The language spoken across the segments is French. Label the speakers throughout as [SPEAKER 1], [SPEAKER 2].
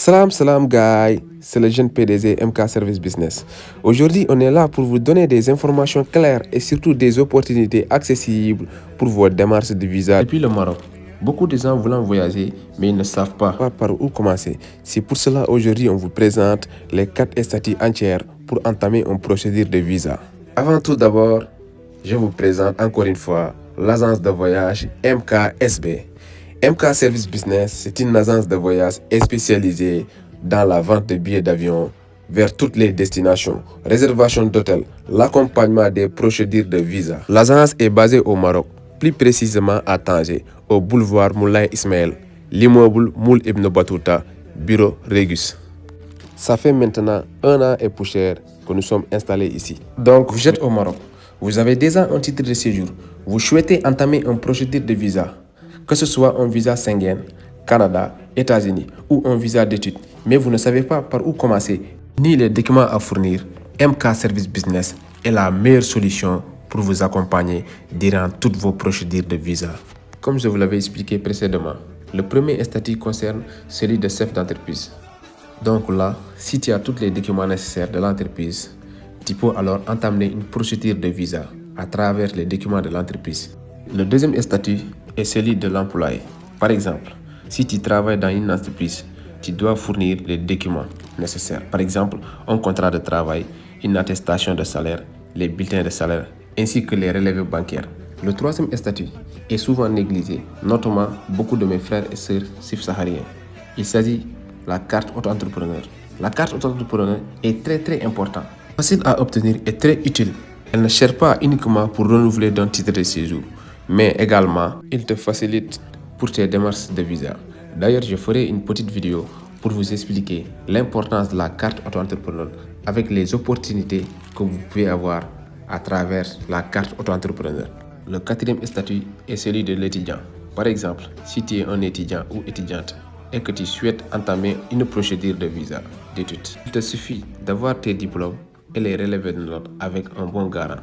[SPEAKER 1] Salam guys, c'est le jeune PDG MK Service Business. Aujourd'hui, on est là pour vous donner des informations claires et surtout des opportunités accessibles pour votre démarche de visa. Depuis le Maroc, beaucoup de gens veulent voyager mais ils ne savent pas par où commencer. C'est pour cela aujourd'hui on vous présente les 4 statuts entières pour entamer une procédure de visa. Avant tout d'abord, je vous présente encore une fois l'agence de voyage MKSB. MK Service Business, c'est une agence de voyage spécialisée dans la vente de billets d'avion vers toutes les destinations, réservation d'hôtels, l'accompagnement des procédures de visa. L'agence est basée au Maroc, plus précisément à Tanger, au boulevard Moulay Ismaël, l'immeuble Moul Ibn Battuta, bureau Régus. Ça fait maintenant 1 an et poussière que nous sommes installés ici. Donc vous êtes au Maroc, vous avez déjà un titre de séjour, vous souhaitez entamer une procédure de visa. Que ce soit un visa Schengen, Canada, États-Unis ou un visa d'études, mais vous ne savez pas par où commencer, ni les documents à fournir, MK Service Business est la meilleure solution pour vous accompagner durant toutes vos procédures de visa. Comme je vous l'avais expliqué précédemment, le premier statut concerne celui de chef d'entreprise. Donc là, si tu as tous les documents nécessaires de l'entreprise, tu peux alors entamer une procédure de visa à travers les documents de l'entreprise. Le deuxième statut est celui de l'employé. Par exemple, si tu travailles dans une entreprise, tu dois fournir les documents nécessaires. Par exemple, un contrat de travail, une attestation de salaire, les bulletins de salaire, ainsi que les relevés bancaires. Le troisième statut est souvent négligé, notamment beaucoup de mes frères et sœurs subsahariens. Il s'agit de la carte auto-entrepreneur. La carte auto-entrepreneur est très importante, facile à obtenir et très utile. Elle ne cherche pas uniquement pour renouveler ton titre de séjour, mais également, il te facilite pour tes démarches de visa. D'ailleurs, je ferai une petite vidéo pour vous expliquer l'importance de la carte auto-entrepreneur avec les opportunités que vous pouvez avoir à travers la carte auto-entrepreneur. Le quatrième statut est celui de l'étudiant. Par exemple, si tu es un étudiant ou étudiante et que tu souhaites entamer une procédure de visa d'études, il te suffit d'avoir tes diplômes et les relevés de notes avec un bon garant.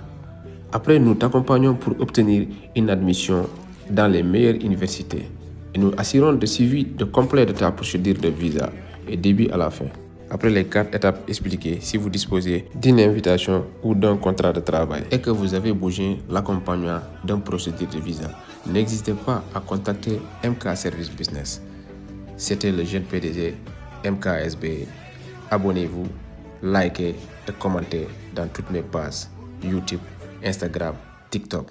[SPEAKER 1] Après, nous t'accompagnons pour obtenir une admission dans les meilleures universités et nous assurons le suivi complet de ta procédure de visa et début à la fin. Après les 4 étapes expliquées, si vous disposez d'une invitation ou d'un contrat de travail et que vous avez besoin de l'accompagnement d'une procédure de visa, n'hésitez pas à contacter MK Service Business. C'était le jeune PDG MKSB. Abonnez-vous, likez et commentez dans toutes mes pages YouTube, Instagram, TikTok.